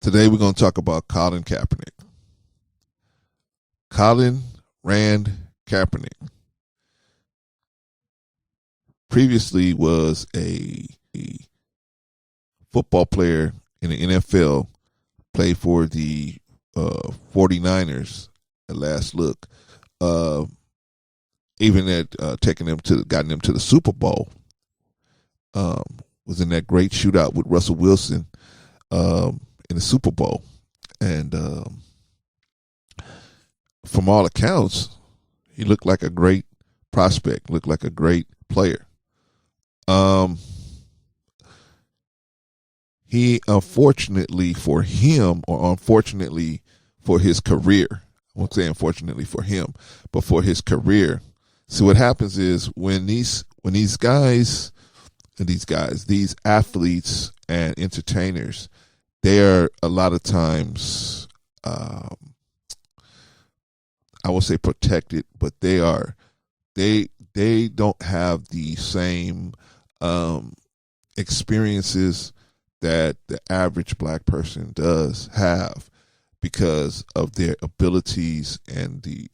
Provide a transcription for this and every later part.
Today we're going to talk about Colin Kaepernick. Colin Rand Kapernick previously was a football player in the NFL, played for the 49ers at last look, even at gotten them to the Super Bowl. Was in that great shootout with Russell Wilson in the Super Bowl. And from all accounts, he looked like a great prospect, looked like a great player. He, unfortunately for him, or unfortunately for his career, I won't say unfortunately for him, but for his career. So what happens is when these athletes and entertainers, they are a lot of times, I will say protected, but they don't have the same experiences that the average black person does have because of their abilities and the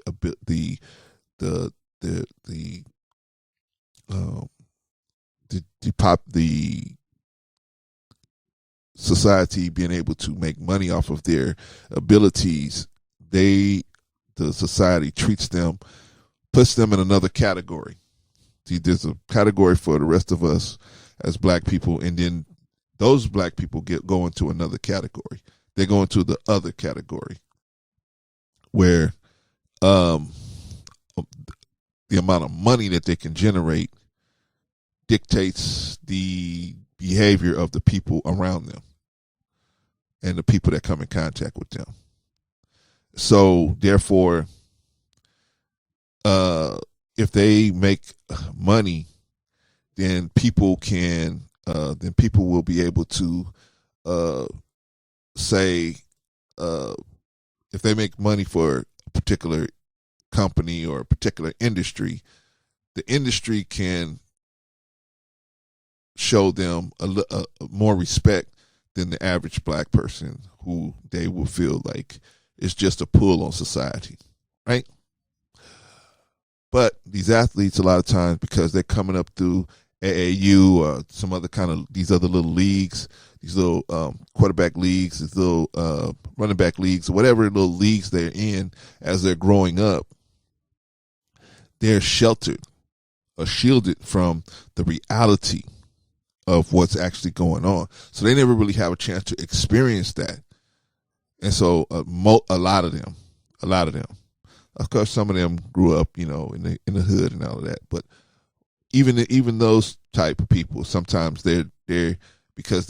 society being able to make money off of their abilities. The society puts them in another category. See, there's a category for the rest of us as black people, and then those black people go into another category. They go into the other category where the amount of money that they can generate dictates the behavior of the people around them and the people that come in contact with them. So therefore, if they make money, then people will be able to say, if they make money for a particular company or a particular industry, the industry can show them a more respect than the average black person, who they will feel like is just a pull on society, right? But these athletes, a lot of times, because they're coming up through AAU or some other kind of these other little leagues, these little quarterback leagues, these little running back leagues, or whatever little leagues they're in as they're growing up, they're sheltered or shielded from the reality of what's actually going on. So they never really have a chance to experience that. And so a lot of them, of course, some of them grew up, in the hood and all of that. But even those type of people, sometimes they're because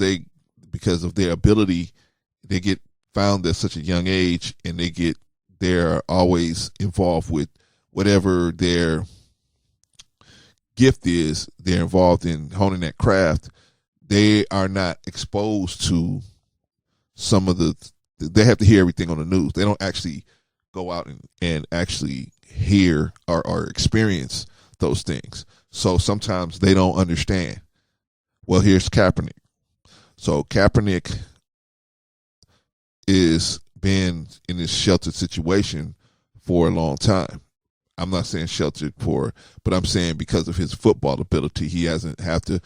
of their ability, they get found at such a young age, and they're always involved with whatever their gift is. They're involved in honing that craft. They are not exposed to they have to hear everything on the news. They don't actually go out and actually hear or experience those things. So sometimes they don't understand. Well, here's Capernick. So Capernick is been in this sheltered situation for a long time. I'm not saying sheltered but I'm saying because of his football ability, he doesn't have to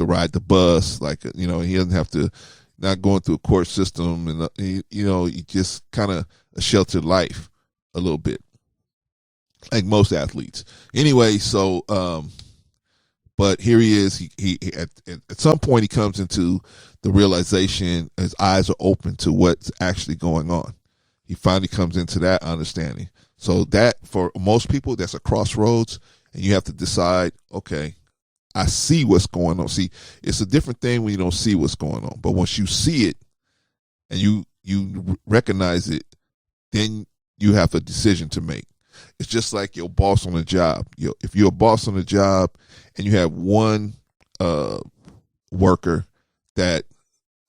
ride the bus, like, he doesn't have to, not going through a court system, and he just kind of a sheltered life a little bit, like most athletes. Anyway, so but here he is. He at some point he comes into the realization, his eyes are open to what's actually going on. He finally comes into that understanding. So that, for most people, that's a crossroads, and you have to decide, okay, I see what's going on. See, it's a different thing when you don't see what's going on. But once you see it and you recognize it, then you have a decision to make. It's just like your boss on a job. If you're a boss on a job and you have one worker that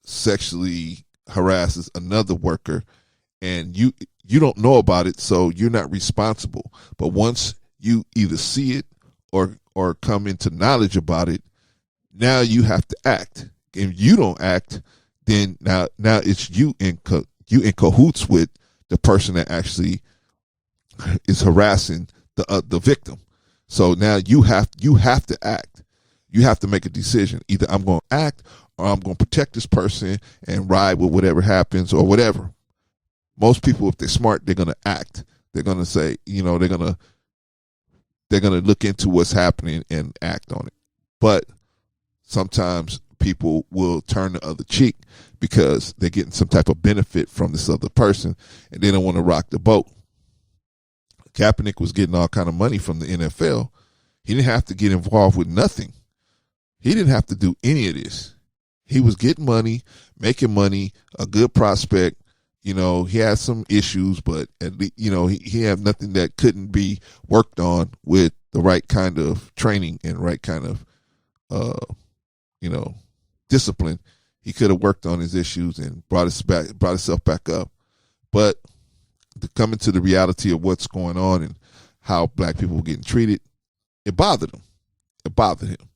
sexually harasses another worker, and you don't know about it, so you're not responsible. But once you either see it or come into knowledge about it, now you have to act. If you don't act, then now it's you in cahoots with the person that actually is harassing the victim. So now you have to act. You have to make a decision. Either I'm going to act or I'm going to protect this person and ride with whatever happens or whatever. Most people, if they're smart, they're going to act. They're going to say, they're going to look into what's happening and act on it. But sometimes people will turn the other cheek because they're getting some type of benefit from this other person and they don't want to rock the boat. Kaepernick was getting all kind of money from the NFL. He didn't have to get involved with nothing. He didn't have to do any of this. He was getting money, making money, a good prospect. He had some issues, but at least, he had nothing that couldn't be worked on with the right kind of training and right kind of, discipline. He could have worked on his issues and brought himself back up. But coming to the reality of what's going on and how black people were getting treated, it bothered him. It bothered him.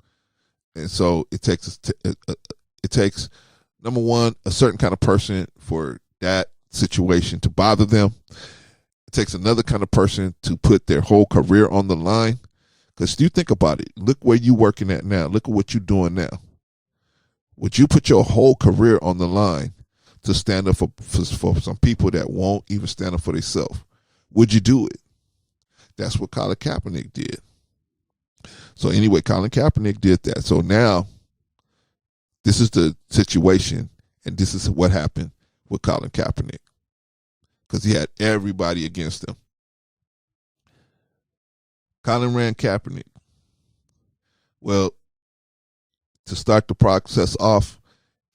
And so it takes number one, a certain kind of person for that situation to bother them. It takes another kind of person to put their whole career on the line. Because you think about it, look where you're working at now. Look at what you're doing now. Would you put your whole career on the line to stand up for some people that won't even stand up for themselves? Would you do it? That's what Colin Kaepernick did. So anyway, Colin Kaepernick did that. So now this is the situation, and this is what happened with Colin Kaepernick, because he had everybody against him. Colin Rand Kapernick. Well, to start the process off,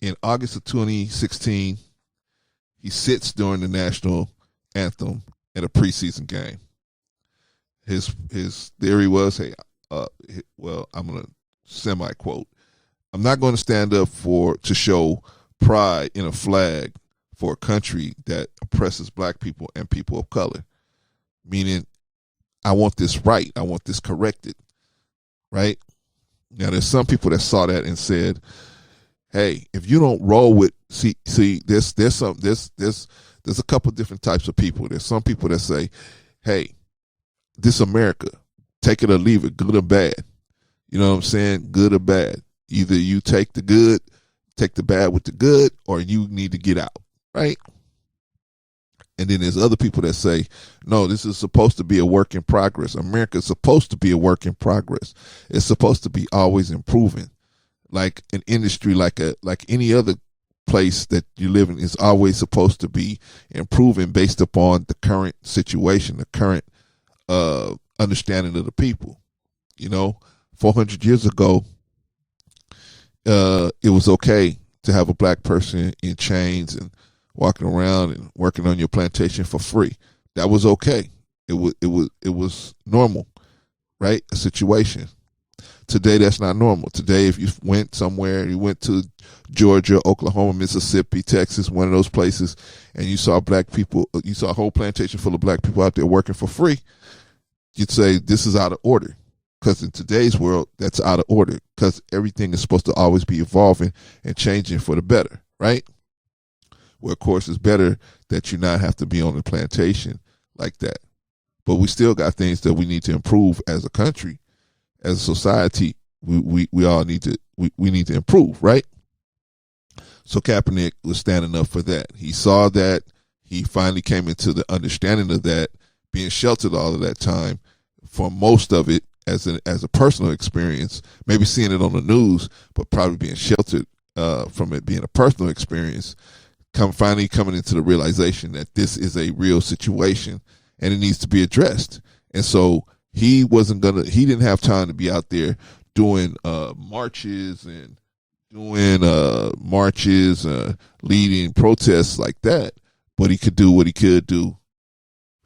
in August of 2016, he sits during the national anthem at a preseason game. His theory was, I'm going to semi-quote, I'm not going to stand up to show pride in a flag for a country that oppresses black people and people of color. Meaning, I want this right. I want this corrected. Right? Now, there's some people that saw that and said, hey, if you don't roll with, there's a couple different types of people. There's some people that say, hey, this America, take it or leave it, good or bad. You know what I'm saying? Good or bad. Either you take the good, take the bad with the good, or you need to get out, right? And then there's other people that say, no, this is supposed to be a work in progress. America is supposed to be a work in progress. It's supposed to be always improving. Like an industry, like any other place that you live in, is always supposed to be improving based upon the current situation, the current understanding of the people. 400 years ago, it was okay to have a black person in chains and walking around and working on your plantation for free. That was okay. It was normal, right? A situation. Today, that's not normal. Today, if you went somewhere, you went to Georgia, Oklahoma, Mississippi, Texas, one of those places, and you saw black people, you saw a whole plantation full of black people out there working for free, you'd say this is out of order. Because in today's world, that's out of order, because everything is supposed to always be evolving and changing for the better, right? Well, of course, it's better that you not have to be on the plantation like that. But we still got things that we need to improve as a country, as a society. We all need to we need to improve, right? So Kaepernick was standing up for that. He saw that. He finally came into the understanding of that, being sheltered all of that time, for most of it as a personal experience, maybe seeing it on the news, but probably being sheltered from it being a personal experience. Finally coming into the realization that this is a real situation and it needs to be addressed. And so he didn't have time to be out there doing marches and leading protests like that, but he could do what he could do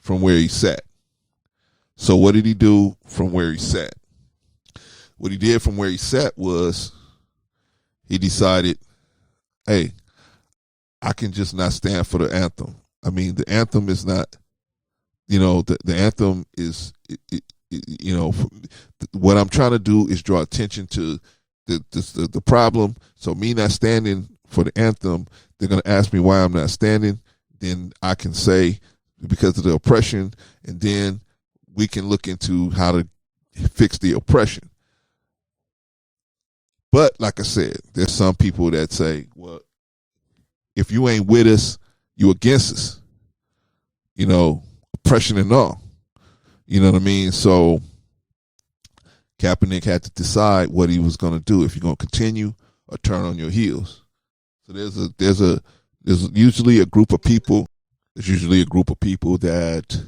from where he sat. So what did he do from where he sat? What he did from where he sat was he decided, hey, I can just not stand for the anthem. I mean, the anthem is not, the anthem is, what I'm trying to do is draw attention to the problem. So me not standing for the anthem they're going to ask me why I'm not standing. Then I can say because of the oppression, and then we can look into how to fix the oppression. But like I said, there's some people that say, well, if you ain't with us, you against us. Oppression and all. You know what I mean? So Kaepernick had to decide what he was going to do, if you're going to continue or turn on your heels. So there's usually a group of people. There's usually a group of people that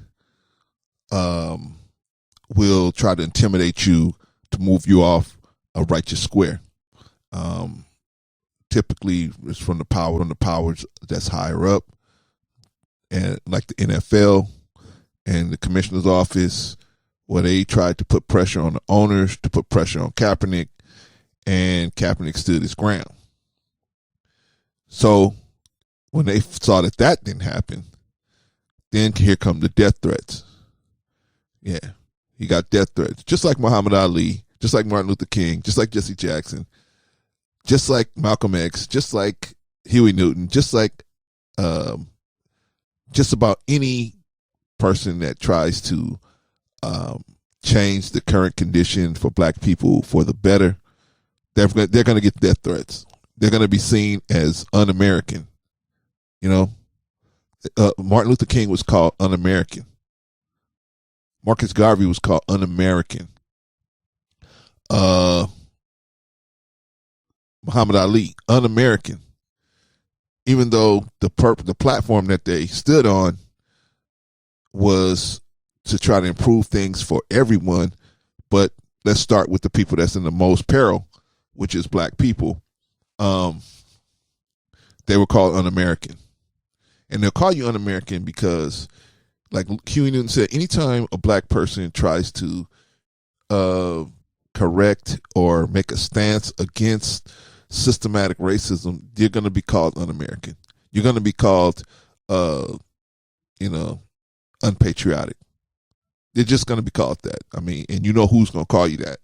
will try to intimidate you to move you off a righteous square. Typically, it's from the powers that's higher up, and like the NFL and the commissioner's office, where they tried to put pressure on the owners, to put pressure on Capernick, and Kaepernick stood his ground. So when they saw that didn't happen, then here come the death threats. Yeah, he got death threats, just like Muhammad Ali, just like Martin Luther King, just like Jesse Jackson, just like Malcolm X, just like Huey Newton, just like just about any person that tries to change the current condition for black people for the better. They're going to get death threats. They're going to be seen as un-American. Martin Luther King was called un-American. Marcus Garvey was called un-American. Muhammad Ali, un-American. Even though the platform that they stood on was to try to improve things for everyone, but let's start with the people that's in the most peril, which is black people. They were called un-American. And they'll call you un-American because, like Huey Newton said, anytime a black person tries to correct or make a stance against systematic racism, you're going to be called un-American. You're going to be called, unpatriotic. They're just going to be called that. I mean, and you know who's going to call you that.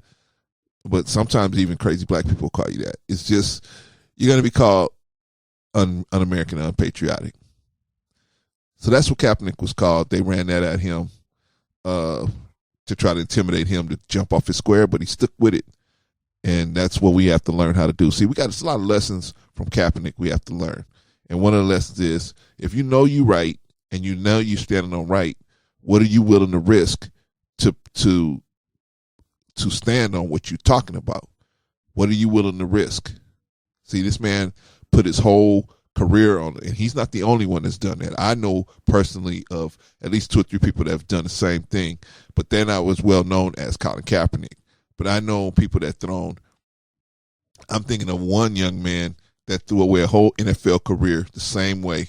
But sometimes even crazy black people call you that. It's just, you're going to be called un-American, unpatriotic. So that's what Kaepernick was called. They ran that at him to try to intimidate him to jump off his square, but he stuck with it. And that's what we have to learn how to do. See, we got a lot of lessons from Kaepernick we have to learn. And one of the lessons is, if you know you're right and you know you're standing on right, what are you willing to risk to stand on what you're talking about? What are you willing to risk? See, this man put his whole career on it, and he's not the only one that's done that. I know personally of at least 2 or 3 people that have done the same thing, but they're not as well known as Colin Kaepernick. But I know people that I'm thinking of one young man that threw away a whole NFL career the same way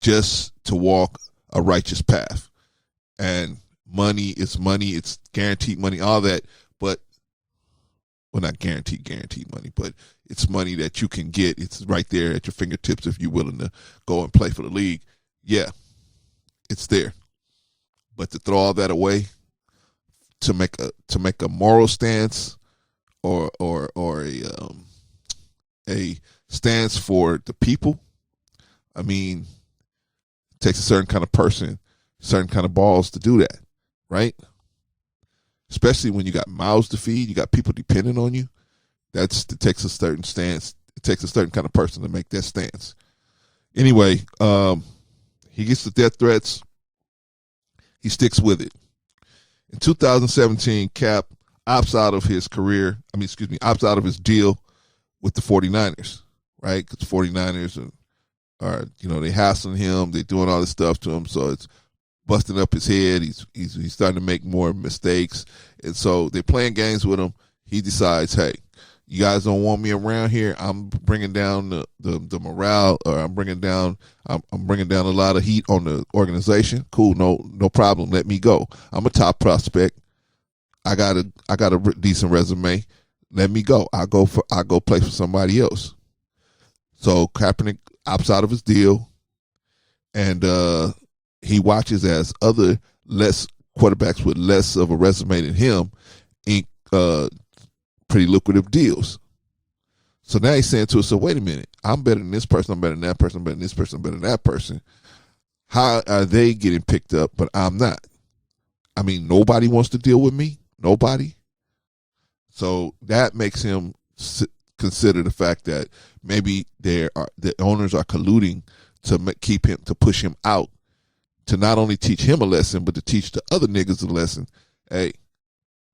just to walk a righteous path. And money is money. It's guaranteed money, all that. But, well, not guaranteed money, but it's money that you can get. It's right there at your fingertips if you're willing to go and play for the league. Yeah, it's there. But to throw all that away to make a moral stance or a stance for the people, I mean, it takes a certain kind of person, certain kind of balls to do that, right? Especially when you got mouths to feed, you got people depending on you. It takes a certain stance. It takes a certain kind of person to make that stance. Anyway, he gets the death threats. He sticks with it. In 2017, Cap opts out of his deal with the 49ers, right? Because the 49ers are they hassling him. They're doing all this stuff to him. So it's busting up his head. He's starting to make more mistakes. And so they're playing games with him. He decides, hey, you guys don't want me around here. I'm bringing down the morale, or I'm bringing down a lot of heat on the organization. Cool, no problem. Let me go. I'm a top prospect. I got a decent resume. Let me go. I'll go play for somebody else. So Kaepernick opts out of his deal, and he watches as other less quarterbacks with less of a resume than him ink pretty lucrative deals. So now he's saying to us, so wait a minute, I'm better than this person, I'm better than that person, I'm better than this person, I'm better than that person. How are they getting picked up, but I'm not? I mean, nobody wants to deal with me. Nobody. So that makes him consider the fact that maybe the owners are colluding to keep him, to push him out, to not only teach him a lesson, but to teach the other niggas a lesson. Hey,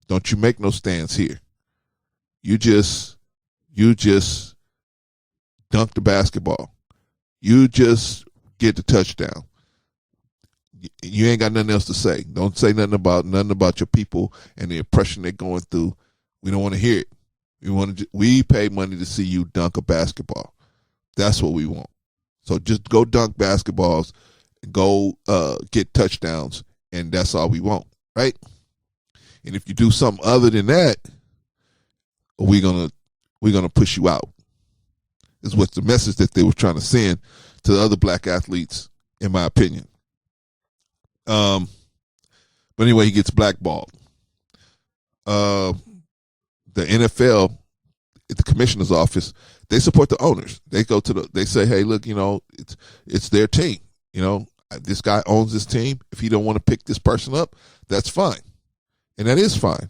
don't you make no stands here. You just dunk the basketball. You just get the touchdown. You ain't got nothing else to say. Don't say nothing about your people and the oppression they're going through. We don't want to hear it. We pay money to see you dunk a basketball. That's what we want. So just go dunk basketballs, go get touchdowns, and that's all we want, right? And if you do something other than that, we're gonna push you out. Is what the message that they were trying to send to the other black athletes, in my opinion. But anyway, he gets blackballed. The NFL, at the commissioner's office, they support the owners. They say, hey, look, it's their team. This guy owns this team. If he don't want to pick this person up, that's fine. And that is fine.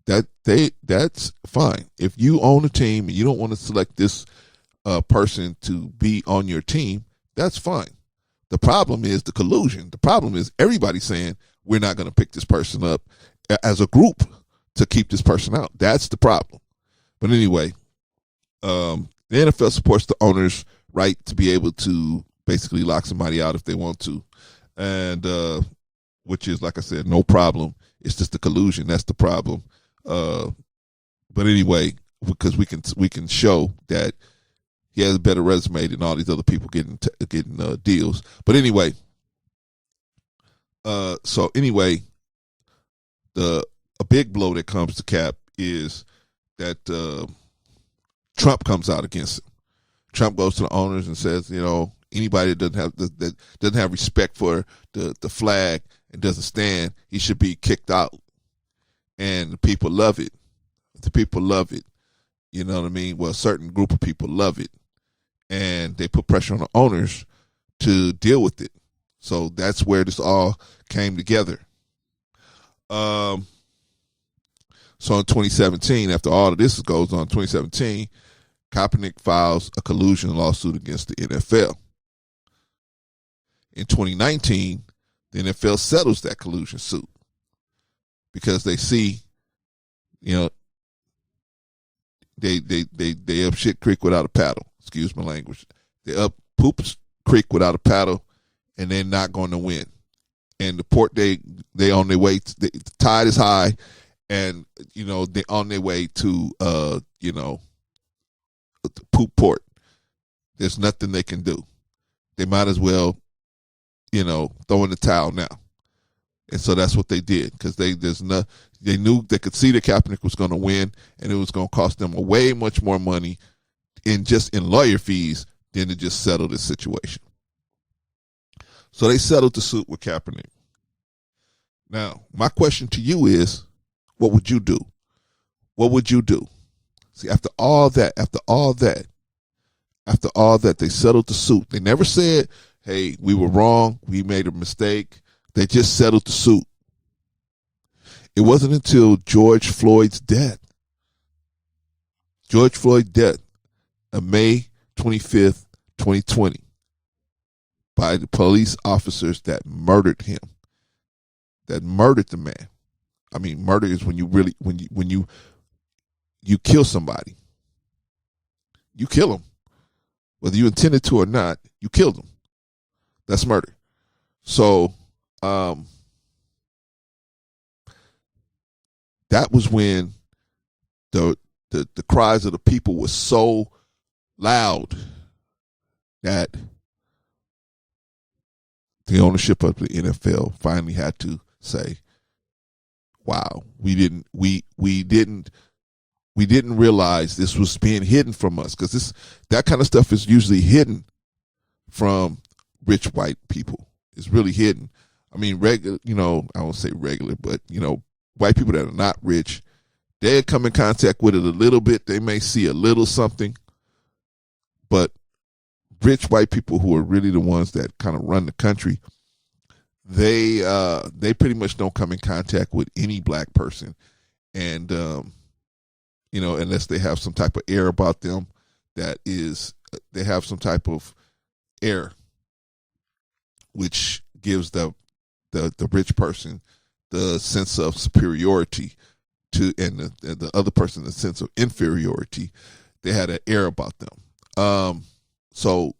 That's fine. If you own a team and you don't want to select this person to be on your team, that's fine. The problem is the collusion. The problem is everybody saying we're not going to pick this person up as a group to keep this person out. That's the problem. But anyway, the NFL supports the owner's right to be able to basically lock somebody out if they want to, and which is, like I said, no problem. It's just the collusion. That's the problem. But anyway, because we can show that he has a better resume than all these other people getting deals. But anyway, a big blow that comes to Cap is that Trump comes out against him. Trump goes to the owners and says, anybody that doesn't have respect for the flag and doesn't stand, he should be kicked out. And the people love it. The people love it. You know what I mean? Well, a certain group of people love it. And they put pressure on the owners to deal with it. So that's where this all came together. So in 2017, after all of this goes on, 2017, Capernick files a collusion lawsuit against the NFL. In 2019, the NFL settles that collusion suit because they see, they up shit creek without a paddle. Excuse my language. They up poops creek without a paddle, and they're not going to win. And the port they on their way. The tide is high, and they on their way to poop port. There's nothing they can do. They might as well, throw in the towel now. And so that's what they did because they knew they could see that Capernick was going to win, and it was going to cost them way much more money in lawyer fees than to just settle this situation. So they settled the suit with Capernick. Now, my question to you is, what would you do? What would you do? See, after all that, they settled the suit. They never said, hey, we were wrong, we made a mistake. They just settled the suit. It wasn't until George Floyd's death on May 25th, 2020, by the police officers that murdered him, that murdered the man. I mean, murder is when you kill somebody. You kill them. Whether you intended to or not, you killed them. That's murder. So, that was when the cries of the people were so loud that the ownership of the NFL finally had to say, wow, we didn't realize this was being hidden from us, because that kind of stuff is usually hidden from rich white people. It's really hidden. I mean, regular, I won't say regular, but white people that are not rich, they come in contact with it a little bit. They may see a little something, But rich white people who are really the ones that kind of run the country, they pretty much don't come in contact with any black person, and unless they have some type of air about them, that is, they have some type of air, which gives the rich person the sense of superiority to, and the other person the sense of inferiority. They had an air about them. So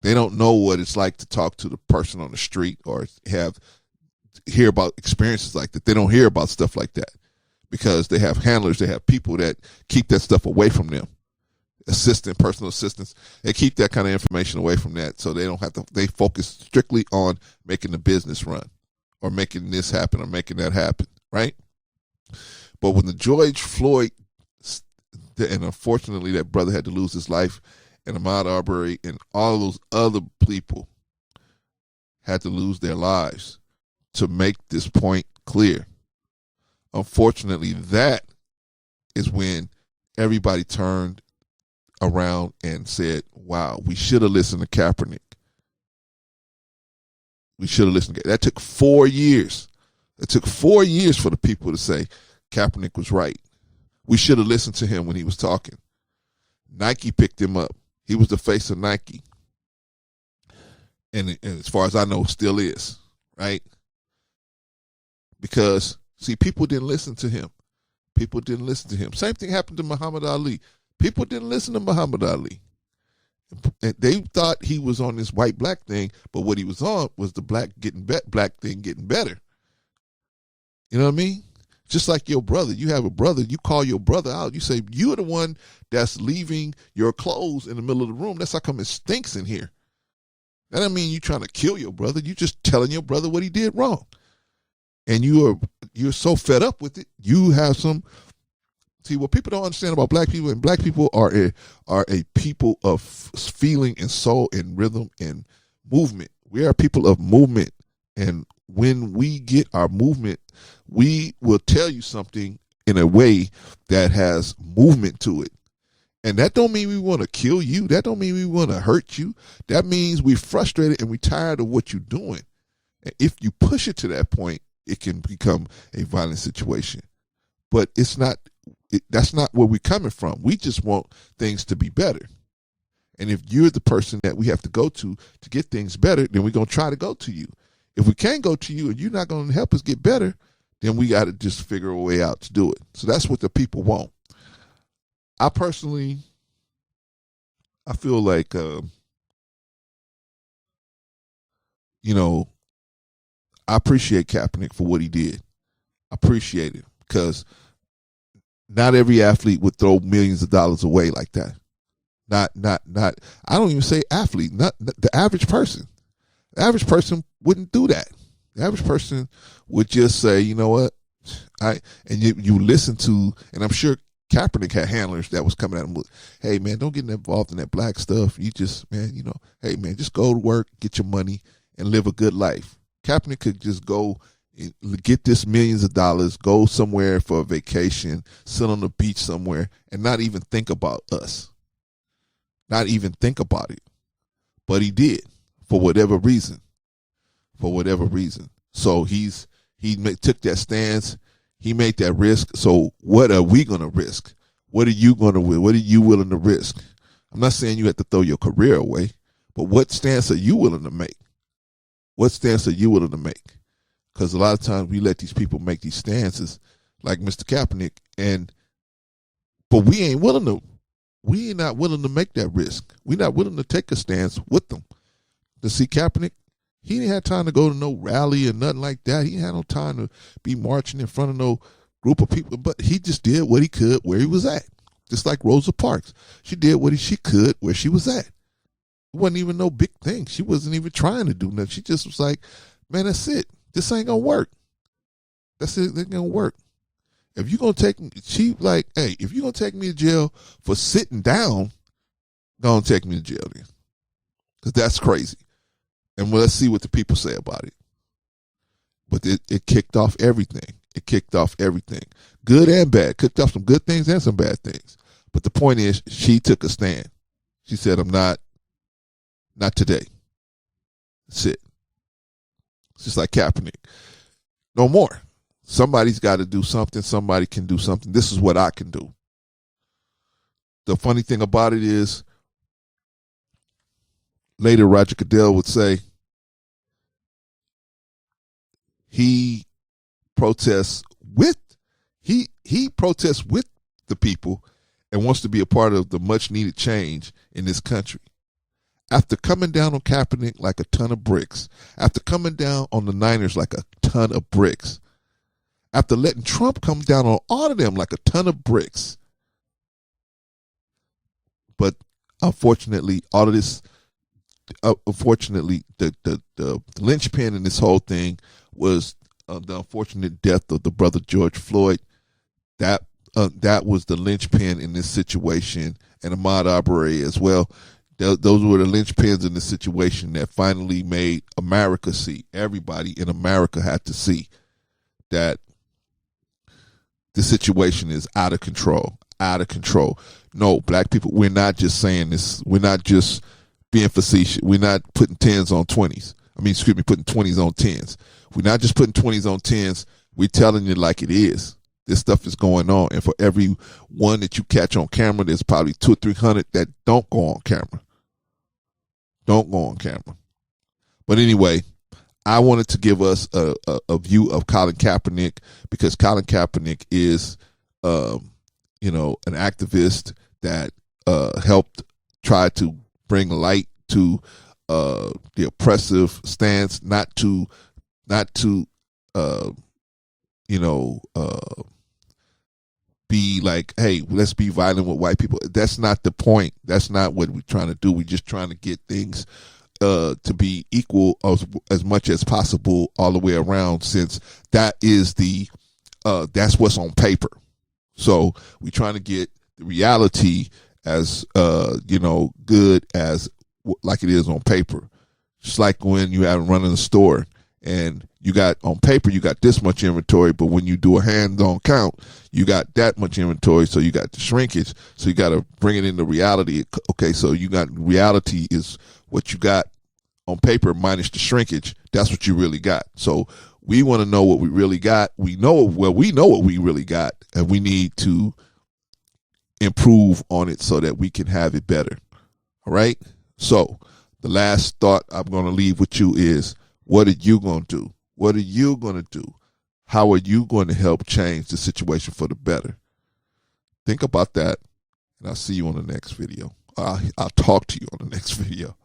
they don't know what it's like to talk to the person on the street or hear about experiences like that. They don't hear about stuff like that because they have handlers, they have people that keep that stuff away from them. Personal assistants, they keep that kind of information away from that, so they don't have to. They focus strictly on making the business run, or making this happen, or making that happen, right? But when the George Floyd, and unfortunately that brother had to lose his life, and Ahmaud Arbery and all those other people had to lose their lives to make this point clear. Unfortunately, that is when everybody turned around and said, wow, we should have listened to Capernick. We should have listened. That took 4 years. It took 4 years for the people to say Kaepernick was right. We should have listened to him when he was talking. Nike picked him up. He was the face of Nike. And as far as I know, still is, right? Because, see, people didn't listen to him. People didn't listen to him. Same thing happened to Muhammad Ali. People didn't listen to Muhammad Ali. They thought he was on this white-black thing, but what he was on was the black thing getting better. You know what I mean? Just like your brother. You have a brother, you call your brother out. You say, you're the one that's leaving your clothes in the middle of the room. That's how come it stinks in here. That doesn't mean you're trying to kill your brother. You're just telling your brother what he did wrong. And you're so fed up with it, you have some. See, what people don't understand about black people, and black people are a people of feeling and soul and rhythm and movement. We are people of movement. And when we get our movement, we will tell you something in a way that has movement to it. And that don't mean we want to kill you. That don't mean we want to hurt you. That means we're frustrated and we're tired of what you're doing. And if you push it to that point, it can become a violent situation. But it's not. That's not where we're coming from. We just want things to be better. And if you're the person that we have to go to get things better, then we're going to try to go to you. If we can't go to you and you're not going to help us get better, then we got to just figure a way out to do it. So that's what the people want. I personally, I feel like, I appreciate Kaepernick for what he did. I appreciate it because not every athlete would throw millions of dollars away like that. Not. I don't even say athlete. Not the average person. The average person wouldn't do that. The average person would just say, you know what, you listen to, and I'm sure Kaepernick had handlers that was coming at him with, hey man, don't get involved in that black stuff. You just, man, hey man, just go to work, get your money, and live a good life. Kaepernick could just go get this millions of dollars, go somewhere for a vacation, sit on the beach somewhere, and not even think about us. Not even think about it. But he did, for whatever reason. So he took that stance. He made that risk. So what are we going to risk? What are you going to win? What are you willing to risk? I'm not saying you have to throw your career away, but what stance are you willing to make? What stance are you willing to make? Because a lot of times we let these people make these stances, like Mr. Kaepernick, but we not willing to make that risk. We're not willing to take a stance with them. To see Kaepernick, he didn't have time to go to no rally or nothing like that. He didn't have no time to be marching in front of no group of people, but he just did what he could where he was at. Just like Rosa Parks. She did what she could where she was at. It wasn't even no big thing. She wasn't even trying to do nothing. She just was like, man, that's it. This ain't gonna work. That's it. It ain't gonna work. If you're gonna take me, if you're gonna take me to jail for sitting down, don't take me to jail then. Because that's crazy. And let's see what the people say about it. But it kicked off everything. It kicked off everything. Good and bad. Kicked off some good things and some bad things. But the point is, she took a stand. She said, I'm not today. That's it. It's just like Capernick. No more. Somebody's got to do something. Somebody can do something. This is what I can do. The funny thing about it is, later Roger Goodell would say he protests with the people and wants to be a part of the much needed change in this country. After coming down on Capernick like a ton of bricks, after coming down on the Niners like a ton of bricks, after letting Trump come down on all of them like a ton of bricks. But unfortunately, all of this, the linchpin in this whole thing was the unfortunate death of the brother George Floyd. That was the linchpin in this situation, and Ahmaud Arbery as well. Those were the linchpins in the situation that finally made America see. Everybody in America had to see that the situation is out of control. Out of control. No, black people, we're not just saying this. We're not just being facetious. We're not putting 10s on 20s. Putting 20s on 10s. We're not just putting 20s on 10s. We're telling you like it is. This stuff is going on. And for every one that you catch on camera, there's probably 200 or 300 that don't go on camera. Don't go on camera. But anyway, I wanted to give us a view of Colin Kaepernick, because Colin Kaepernick is, an activist that helped try to bring light to the oppressive stance, not to be like, hey, let's be violent with white people. That's not the point. That's not what we're trying to do. We're just trying to get things to be equal as much as possible all the way around, since that is that's what's on paper. So we're trying to get the reality as good as like it is on paper. Just like when you have running a store and you got on paper, you got this much inventory, but when you do a hands-on count, you got that much inventory, so you got the shrinkage. So you got to bring it into reality. Okay, so you got reality is what you got on paper minus the shrinkage. That's what you really got. So we want to know what we really got. We know what we really got, and we need to improve on it so that we can have it better. All right? So the last thought I'm going to leave with you is, what are you going to do? What are you going to do? How are you going to help change the situation for the better? Think about that, and I'll see you on the next video. I'll talk to you on the next video.